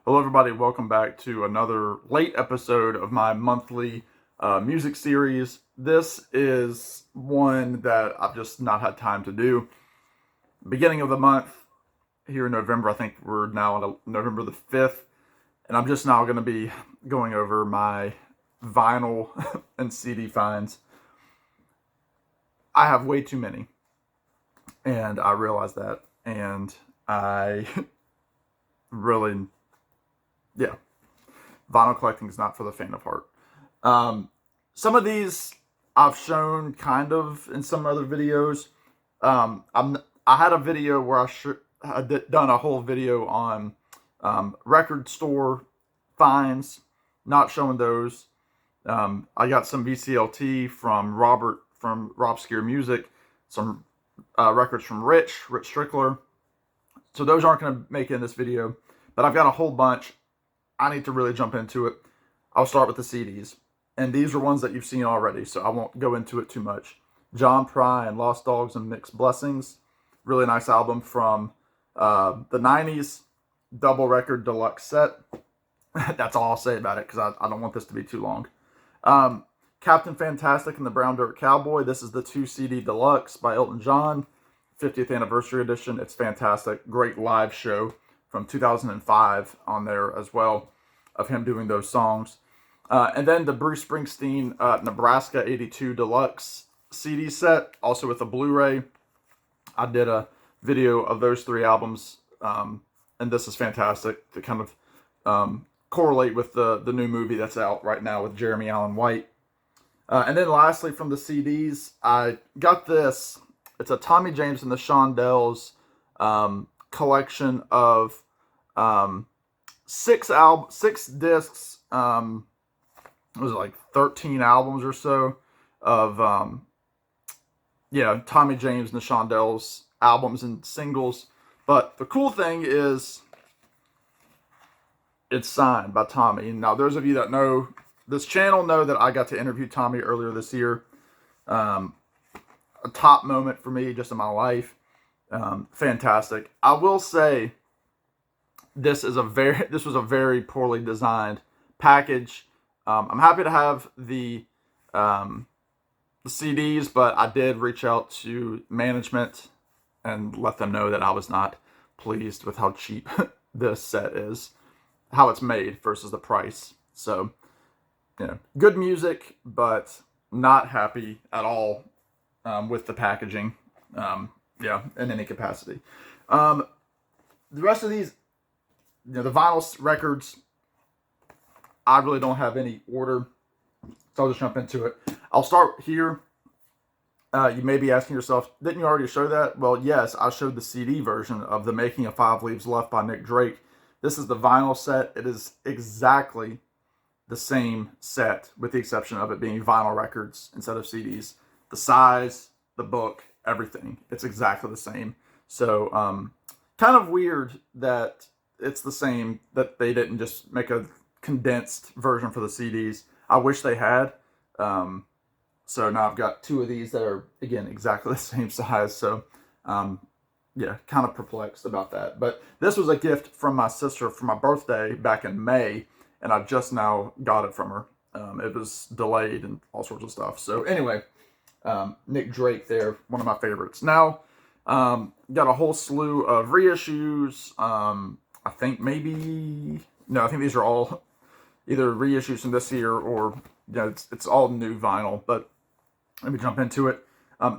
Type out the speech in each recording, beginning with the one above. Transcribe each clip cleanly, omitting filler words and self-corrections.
Hello, everybody. Welcome back to another late episode of my monthly music series. This is one that I've just not had time to do. Beginning of the month, here in November, I think we're now on November the 5th, and I'm just now going to be going over my vinyl and CD finds. I have way too many, and I realize that, and I really, yeah, vinyl collecting is not for the faint of heart. Some of these I've shown kind of in some other videos. I had a video where I done a whole video on record store finds, not showing those. I got some VCLT from Rob Scare Music, some records from Rich Strickler. So those aren't going to make it in this video, but I've got a whole bunch. I need to really jump into it. I'll start with the CDs. And these are ones that you've seen already, so I won't go into it too much. John Pry and Lost Dogs and Mixed Blessings. Really nice album from the 90s. Double record deluxe set. That's all I'll say about it, because I don't want this to be too long. Captain Fantastic and the Brown Dirt Cowboy. This is the 2 CD deluxe by Elton John. 50th anniversary edition. It's fantastic. Great live show from 2005 on there as well, of him doing those songs. And then the Bruce Springsteen Nebraska 82 Deluxe CD set, also with a Blu-ray. I did a video of those 3 albums, and this is fantastic to kind of correlate with the new movie that's out right now with Jeremy Allen White. And then lastly, from the CDs, I got this. It's a Tommy James and the Shondells collection of 6 discs. It was like 13 albums or so of Tommy James and the Shondells albums and singles. But the cool thing is it's signed by Tommy. Now, those of you that know this channel know that I got to interview Tommy earlier this year. A top moment for me just in my life. Fantastic. I will say this was a very poorly designed package. I'm happy to have the CDs, but I did reach out to management and let them know that I was not pleased with how cheap this set is, how it's made versus the price. So, good music, but not happy at all with the packaging, in any capacity. The rest of these, the vinyl records, I really don't have any order, so I'll just jump into it. I'll start here. You may be asking yourself, didn't you already show that? Well, yes, I showed the CD version of The Making of 5 Leaves Left by Nick Drake. This is the vinyl set. It is exactly the same set, with the exception of it being vinyl records instead of CDs. The size, the book, everything. It's exactly the same. So, kind of weird that it's the same, that they didn't just make a condensed version for the CDs. I wish they had. So now I've got 2 of these that are, again, exactly the same size. So, kind of perplexed about that. But this was a gift from my sister for my birthday back in May, and I just now got it from her. It was delayed and all sorts of stuff. So anyway, Nick Drake there, one of my favorites. Now, got a whole slew of reissues. I think these are all either reissues from this year or it's all new vinyl. But let me jump into it.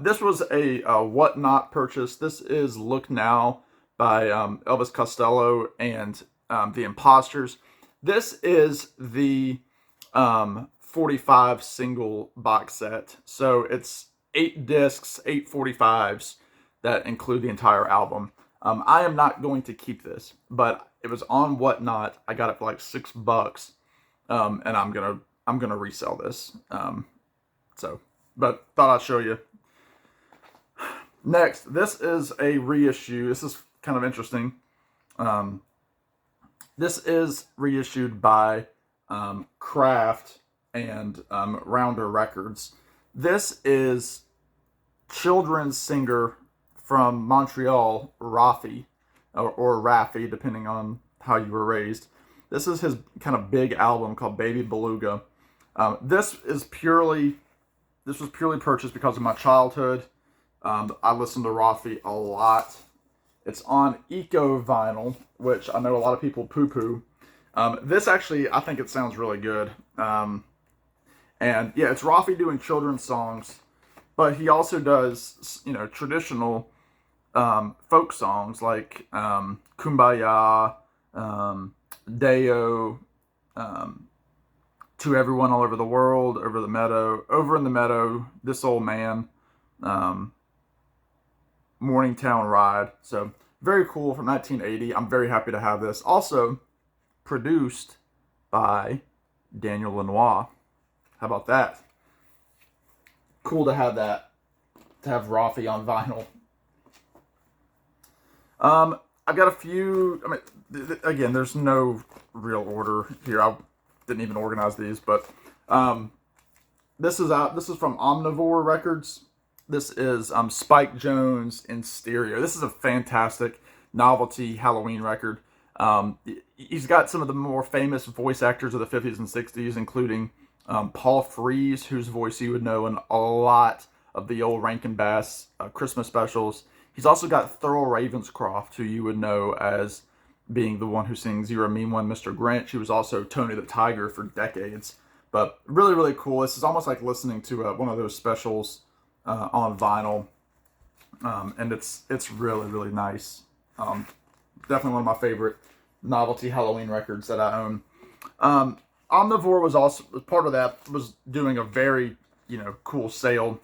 This was a Whatnot purchase. This is Look Now by Elvis Costello and the Imposters. This is the 45 single box set. So it's 8 discs, 8 45s that include the entire album. I am not going to keep this, but it was on Whatnot. I got it for like $6, and I'm gonna resell this. But thought I'd show you. Next, this is a reissue. This is kind of interesting. This is reissued by Kraft and Rounder Records. This is children's singer from Montreal, Rafi, or Raffi, depending on how you were raised. This is his kind of big album called Baby Beluga. This was purely purchased because of my childhood. I listened to Rafi a lot. It's on Eco Vinyl, which I know a lot of people poo-poo. This actually, I think it sounds really good. And yeah, it's Rafi doing children's songs, but he also does, traditional folk songs like Kumbaya, Deo, To Everyone All Over the World, Over in the Meadow, This Old Man, Morningtown Ride. So very cool from 1980. I'm very happy to have this. Also produced by Daniel Lanois. How about that? Cool to have that, to have Rafi on vinyl. I've got a few. I mean, again, there's no real order here. I didn't even organize these, but this is out. This is from Omnivore Records. This is Spike Jonze in stereo. This is a fantastic novelty Halloween record. He's got some of the more famous voice actors of the 50s and 60s, including Paul Frees, whose voice you would know in a lot of the old Rankin Bass Christmas specials. He's also got Thurl Ravenscroft, who you would know as being the one who sings You're a Mean One, Mr. Grinch. He was also Tony the Tiger for decades. But really, really cool. This is almost like listening to one of those specials on vinyl. And it's really, really nice. Definitely one of my favorite novelty Halloween records that I own. Omnivore was also part of that, was doing a very, cool sale.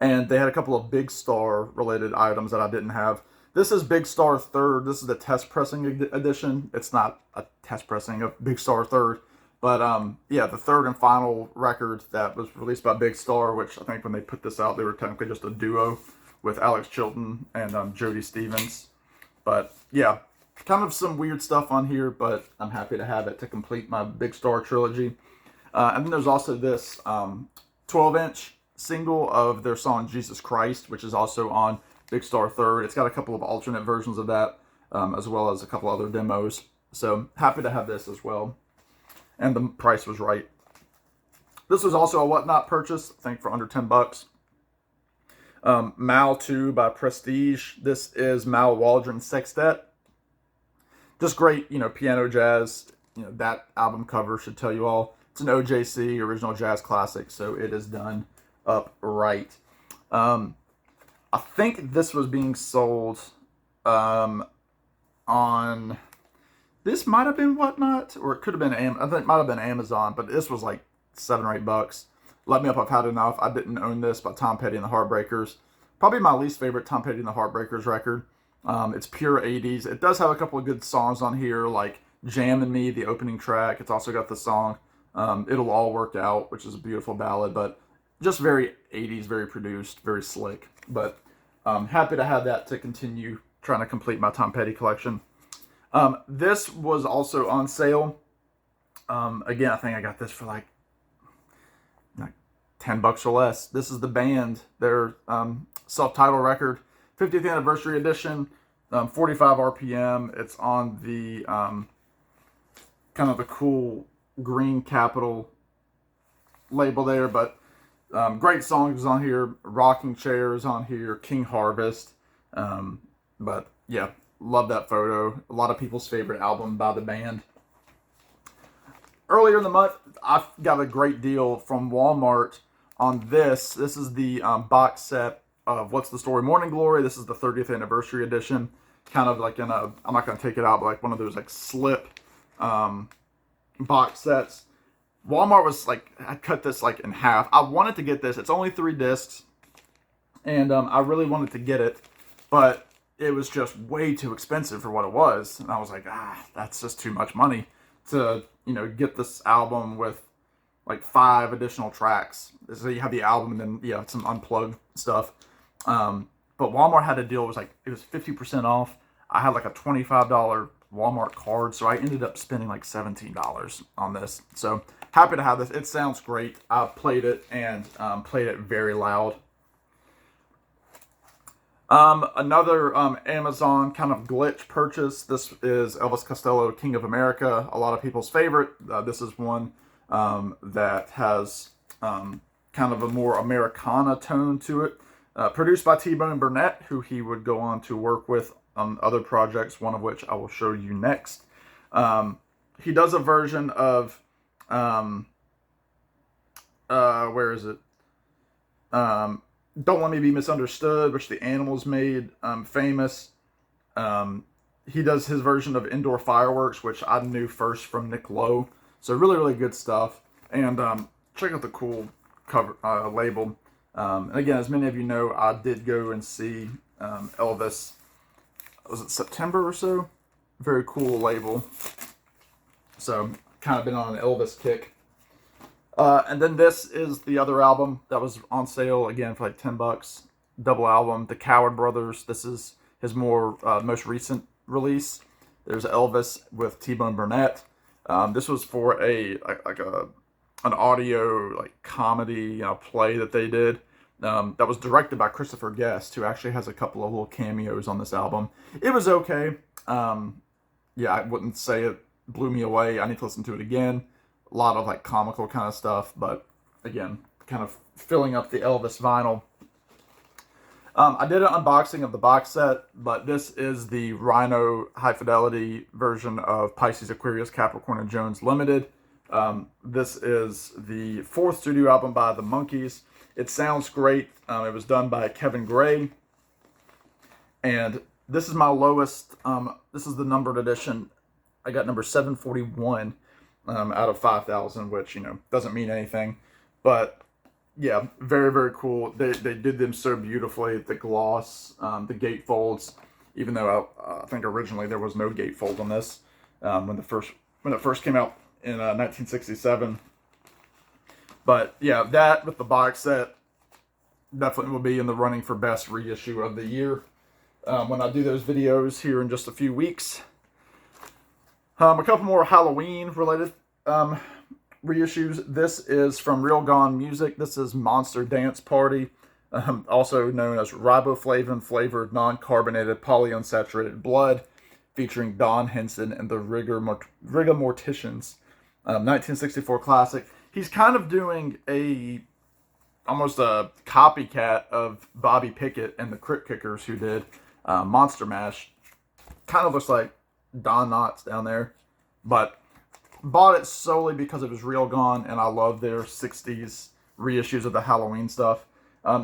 And they had a couple of Big Star related items that I didn't have. This is Big Star 3rd. This is the test pressing edition. It's not a test pressing of Big Star 3rd. But yeah, the 3rd and final record that was released by Big Star, which I think when they put this out, they were technically just a duo with Alex Chilton and Jody Stevens. But yeah, kind of some weird stuff on here, but I'm happy to have it to complete my Big Star trilogy. And then there's also this 12-inch single of their song Jesus Christ, which is also on Big Star 3rd. It's got a couple of alternate versions of that, as well as a couple other demos. So happy to have this as well. And the price was right. This was also a Whatnot purchase, I think for under $10. Mal 2 by Prestige. This is Mal Waldron Sextet. Just great, piano jazz. That album cover should tell you all. It's an OJC, original jazz classic, so it is done upright. I think this was being sold on... This might have been Whatnot, or it could have been, I think it might have been Amazon, but this was like $7 or $8. Let Me Up, I've Had Enough. I didn't own this by Tom Petty and the Heartbreakers. Probably my least favorite Tom Petty and the Heartbreakers record. It's pure 80s. It does have a couple of good songs on here, like Jammin' Me, the opening track. It's also got the song It'll All Work Out, which is a beautiful ballad, but just very 80s, very produced, very slick. But happy to have that to continue trying to complete my Tom Petty collection. This was also on sale. Again, I think I got this for like $10 or less. This is the band, their self-titled record, 50th anniversary edition, 45 RPM. It's on the kind of the cool green Capitol label there, but great songs on here. Rocking Chair is on here, King Harvest. But yeah, love that photo. A lot of people's favorite album by the band. Earlier in the month, I got a great deal from Walmart on this. This is the box set of What's the Story? Morning Glory. This is the 30th anniversary edition. Kind of like in a, I'm not going to take it out, but like one of those like slip box sets. Walmart was like, I cut this like in half. I wanted to get this. It's only 3 discs. And I really wanted to get it. But it was just way too expensive for what it was. And I was like, that's just too much money to, get this album with like 5 additional tracks. So you have the album and then, some unplugged stuff. But Walmart had a deal. It was 50% off. I had like a $25 Walmart card. So I ended up spending like $17 on this. So happy to have this. It sounds great. I played it and played it very loud. Another Amazon kind of glitch purchase. This is Elvis Costello, King of America, a lot of people's favorite. This is one that has kind of a more Americana tone to it. Produced by T-Bone Burnett, who he would go on to work with on other projects, one of which I will show you next. He does a version of, where is it? Don't Let Me Be Misunderstood, which the Animals made famous. He does his version of Indoor Fireworks, which I knew first from Nick Lowe. So really, really good stuff. And check out the cool cover label. And again, as many of you know, I did go and see Elvis. Was it September or so? Very cool label. So kind of been on an Elvis kick. And then this is the other album that was on sale again for like $10. Double album, The Coward Brothers. This is his more most recent release. There's Elvis with T-Bone Burnett. This was for an audio like comedy play that they did. That was directed by Christopher Guest, who actually has a couple of little cameos on this album. It was okay. Yeah, I wouldn't say it blew me away. I need to listen to it again. A lot of like comical kind of stuff, but again, kind of filling up the Elvis vinyl. I did an unboxing of the box set, but this is the Rhino High Fidelity version of Pisces, Aquarius, Capricorn, and Jones Limited. This is the fourth studio album by the Monkees. It sounds great. It was done by Kevin Gray. And this is my lowest. This is the numbered edition. I got number 741 out of 5,000, which, doesn't mean anything. But, yeah, very, very cool. They did them so beautifully. The gloss, the gatefolds, even though I think originally there was no gatefold on this when it first came out in 1967. But yeah, that with the box set definitely will be in the running for best reissue of the year when I do those videos here in just a few weeks. A couple more Halloween related reissues. This is from Real Gone Music. This is Monster Dance Party, also known as riboflavin flavored non-carbonated polyunsaturated blood, featuring Don Henson and the Rigor Morticians. 1964 classic. He's kind of doing almost a copycat of Bobby Pickett and the Crypt Kickers, who did Monster Mash. Kind of looks like Don Knotts down there, but bought it solely because it was Real Gone, and I love their 60s reissues of the Halloween stuff.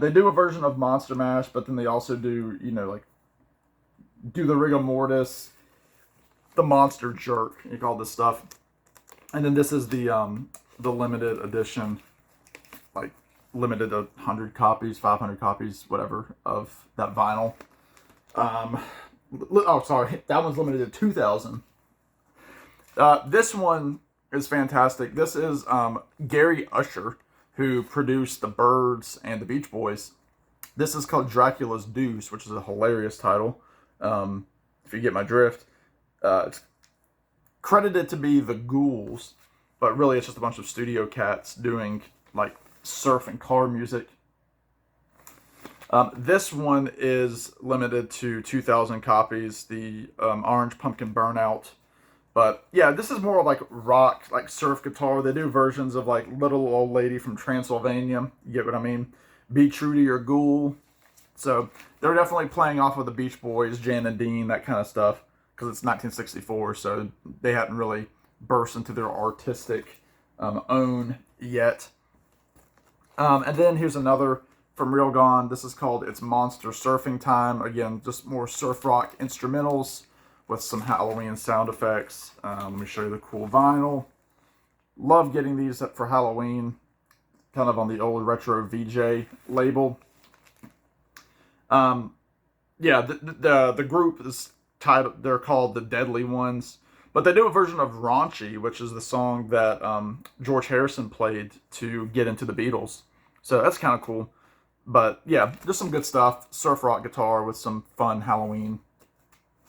They do a version of Monster Mash, but then they also do, do the rigor mortis, the Monster Jerk, you call this stuff. And then this is the limited edition, like limited to 100 copies, 500 copies, whatever, of that vinyl. Oh, sorry, that one's limited to 2,000. This one is fantastic. This is Gary Usher, who produced The Byrds and the Beach Boys. This is called Dracula's Deuce, which is a hilarious title, if you get my drift. It's credited to be the Ghouls, but really it's just a bunch of studio cats doing like surf and car music. This one is limited to 2,000 copies, the Orange Pumpkin Burnout. But yeah, this is more like rock, like surf guitar. They do versions of like Little Old Lady from Transylvania. You get what I mean? Be True to Your Ghoul. So they're definitely playing off of the Beach Boys, Jan and Dean, that kind of stuff. Because it's 1964, so they hadn't really burst into their artistic own yet. And then here's another from Real Gone. This is called It's Monster Surfing Time. Again, just more surf rock instrumentals with some Halloween sound effects. Let me show you the cool vinyl. Love getting these for Halloween. Kind of on the old retro VJ label. Yeah, the group is titled, they're called the Deadly Ones. But they do a version of Raunchy, which is the song that George Harrison played to get into the Beatles. So that's kind of cool. But yeah, just some good stuff. Surf rock guitar with some fun Halloween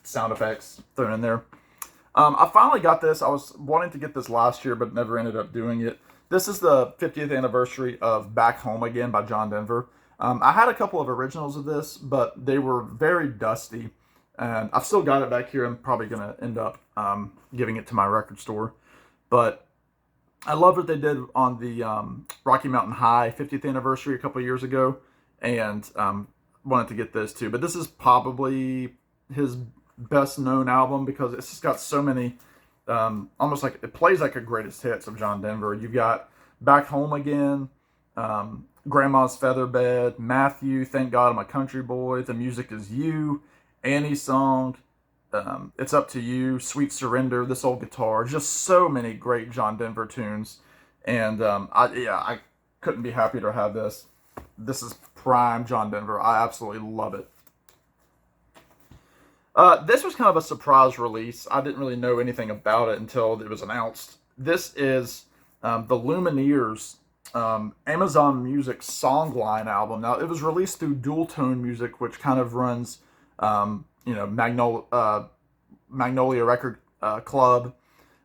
sound effects thrown in there. I finally got this. I was wanting to get this last year, but never ended up doing it. This is the 50th anniversary of Back Home Again by John Denver. I had a couple of originals of this, but they were very dusty. And I've still got it back here. I'm probably going to end up giving it to my record store. But I love what they did on the Rocky Mountain High 50th anniversary a couple of years ago. And wanted to get this too. But this is probably his best known album because it's just got so many, almost like it plays like a greatest hits of John Denver. You've got Back Home Again, Grandma's Featherbed, Matthew, Thank God I'm a Country Boy, The Music Is You, Annie's Song, It's Up to You, Sweet Surrender, This Old Guitar. Just so many great John Denver tunes. And I couldn't be happier to have this. This is prime John Denver. I absolutely love it. This was kind of a surprise release. I didn't really know anything about it until it was announced. This is the Lumineers Amazon Music Songline album. Now, it was released through Dual Tone Music, which kind of runs, Magnolia Record Club.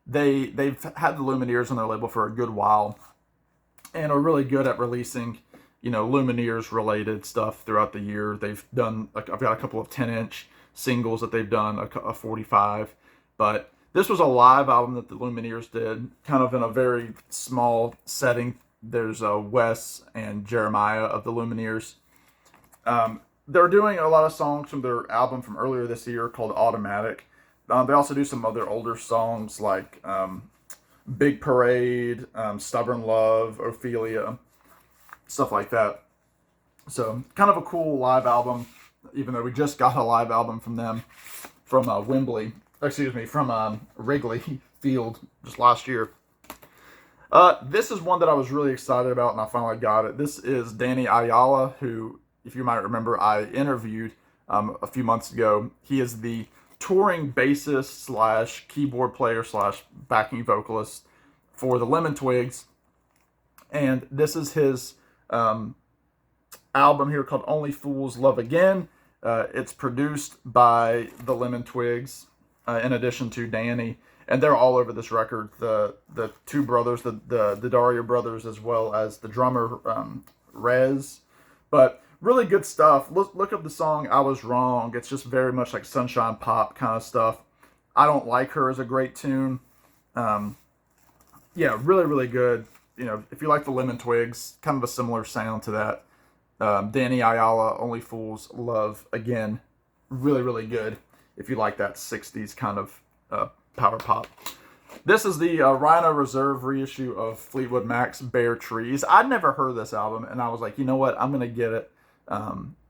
They've had the Lumineers on their label for a good while, and are really good at releasing, Lumineers related stuff throughout the year. They've done, I've got a couple of 10-inch singles that they've done, a 45, but this was a live album that the Lumineers did, kind of in a very small setting. There's Wes and Jeremiah of the Lumineers. They're doing a lot of songs from their album from earlier this year called Automatic. They also do some other older songs like Big Parade, Stubborn Love, Ophelia, stuff like that. So kind of a cool live album, even though we just got a live album from them from Wrigley Field just last year. This is one that I was really excited about, and I finally got it. This is Danny Ayala, who, if you might remember, I interviewed a few months ago. He is the touring bassist / keyboard player / backing vocalist for the Lemon Twigs. And this is his album here called Only Fools Love Again. It's produced by the Lemon Twigs, in addition to Danny. And they're all over this record. The two brothers, the Daria brothers, as well as the drummer, Rez. But really good stuff. Look up the song I Was Wrong. It's just very much like sunshine pop kind of stuff. I Don't Like Her is a great tune. Really, really good. If you like the Lemon Twigs, kind of a similar sound to that. Danny Ayala, Only Fools Love Again. Really, really good if you like that 60s kind of power pop. This is the Rhino Reserve reissue of Fleetwood Mac's Bare Trees. I'd never heard this album, and I was like, you know what, I'm going to get it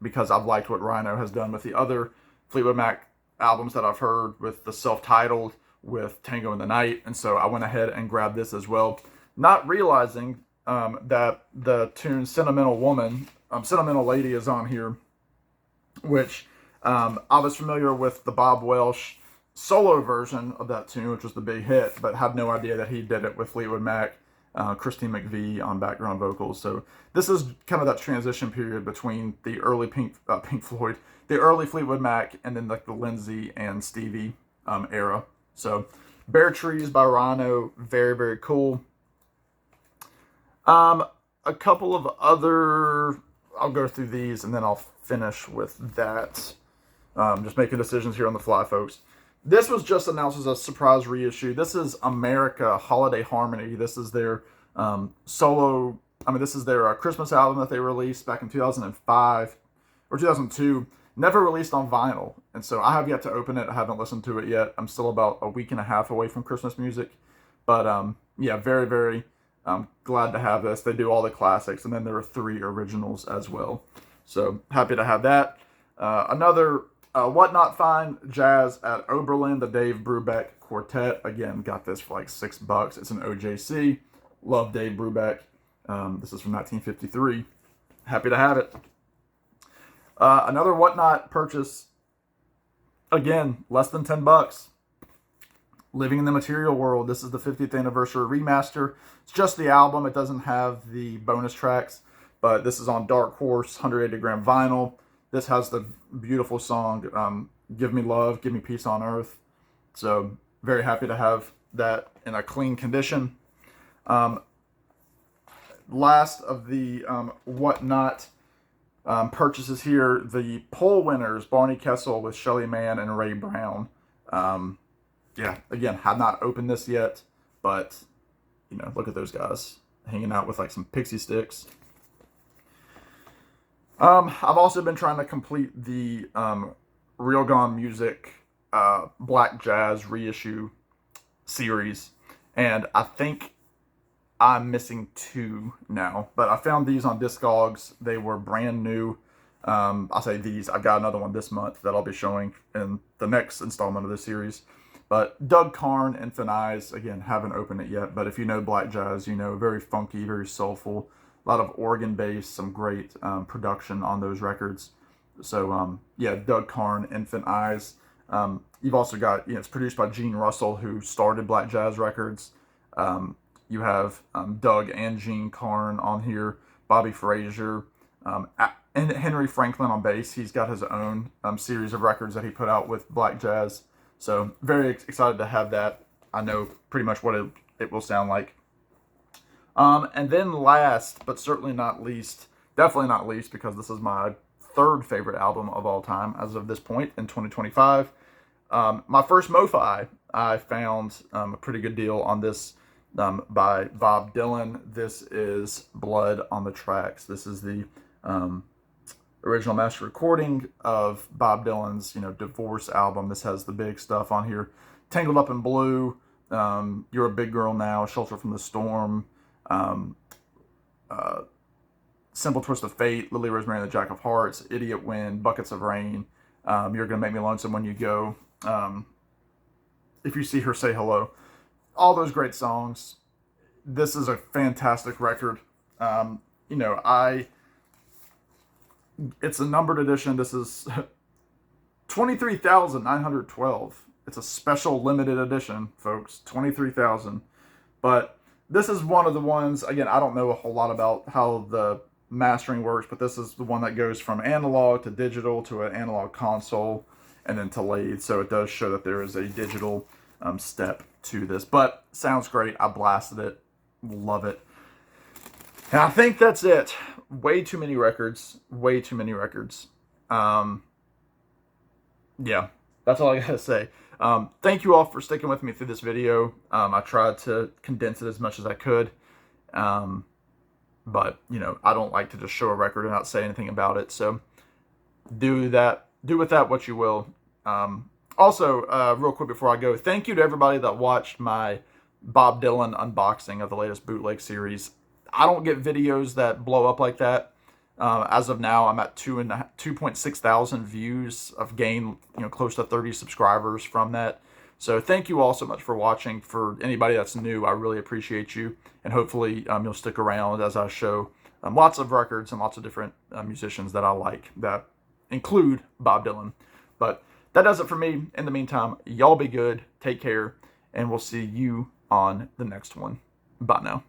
because I've liked what Rhino has done with the other Fleetwood Mac albums that I've heard, with the self-titled, with Tango in the Night, and so I went ahead and grabbed this as well, not realizing that the tune Sentimental Lady is on here, which I was familiar with the Bob Welsh solo version of that tune, which was the big hit, but had no idea that he did it with Fleetwood Mac, Christine McVie on background vocals. So this is kind of that transition period between the early Pink Floyd, the early Fleetwood Mac, and then like the Lindsey and Stevie era. So Bare Trees by Rhino, very, very cool. A couple of other, I'll go through these and then I'll finish with that. Just making decisions here on the fly, folks. This was just announced as a surprise reissue. This is America Holiday Harmony. This is their this is their Christmas album that they released back in 2005 or 2002. Never released on vinyl. And so I have yet to open it. I haven't listened to it yet. I'm still about a week and a half away from Christmas music. But very, very glad to have this. They do all the classics. And then there are 3 originals as well. So happy to have that. Another What Not Fine Jazz at Oberlin, the Dave Brubeck Quartet. Again, got this for like $6. It's an OJC. Love Dave Brubeck. This is from 1953. Happy to have it. Another Whatnot purchase. Again, less than $10. Living in the Material World. This is the 50th anniversary remaster. It's just the album. It doesn't have the bonus tracks, but this is on Dark Horse 180 gram vinyl. This has the beautiful song, Give Me Love, Give Me Peace on Earth. So very happy to have that in a clean condition. Last of the Whatnot purchases here. The poll winners, Barney Kessel with Shelly Mann and Ray Brown. Yeah, again, have not opened this yet, but, you know, look at those guys hanging out with like some pixie sticks. I've also been trying to complete the Real Gone Music Black Jazz reissue series, and I think I'm missing 2 now, but I found these on Discogs. They were brand new. I say these, I've got another one this month that I'll be showing in the next installment of this series. But Doug Karn, Infant Eyes, again, haven't opened it yet, but if you know black jazz, you know, very funky, very soulful, a lot of organ bass, some great production on those records. So, yeah, Doug Karn, Infant Eyes. You've also got, you know, it's produced by Gene Russell, who started Black Jazz Records. You have Doug and Gene Karn on here, Bobby Frazier, and Henry Franklin on bass. He's got his own series of records that he put out with Black Jazz. So very excited to have that. I know pretty much what it will sound like. And then last, but certainly not least, definitely not least, because this is my 3rd favorite album of all time as of this point in 2025. My first MoFi, I found a pretty good deal on this by Bob Dylan. This is Blood on the Tracks. This is the original master recording of Bob Dylan's, you know, divorce album. This has the big stuff on here: Tangled Up in Blue, You're a Big Girl Now, Shelter from the Storm, Simple Twist of Fate, Lily Rosemary and the Jack of Hearts, Idiot Wind, Buckets of Rain, You're Gonna Make Me Lonesome When You Go, If You See Her, Say Hello. All those great songs. This is a fantastic record. You know, it's a numbered edition. This is 23,912. It's a special limited edition, folks. 23,000. But this is one of the ones, again, I don't know a whole lot about how the mastering works, but this is the one that goes from analog to digital to an analog console and then to lathe. So it does show that there is a digital step to this. But sounds great. I blasted it. Love it. And I think that's it. Way too many records. Way too many records. Yeah, that's all I gotta say. Thank you all for sticking with me through this video. I tried to condense it as much as I could. But, you know, I don't like to just show a record and not say anything about it. So do with that what you will. Also, real quick before I go, thank you to everybody that watched my Bob Dylan unboxing of the latest bootleg series. I don't get videos that blow up like that. As of now, I'm at 2.6 thousand views. I've gained, you know, close to 30 subscribers from that. So thank you all so much for watching. For anybody that's new, I really appreciate you. And hopefully you'll stick around as I show lots of records and lots of different musicians that I like that include Bob Dylan. But that does it for me. In the meantime, y'all be good. Take care. And we'll see you on the next one. Bye now.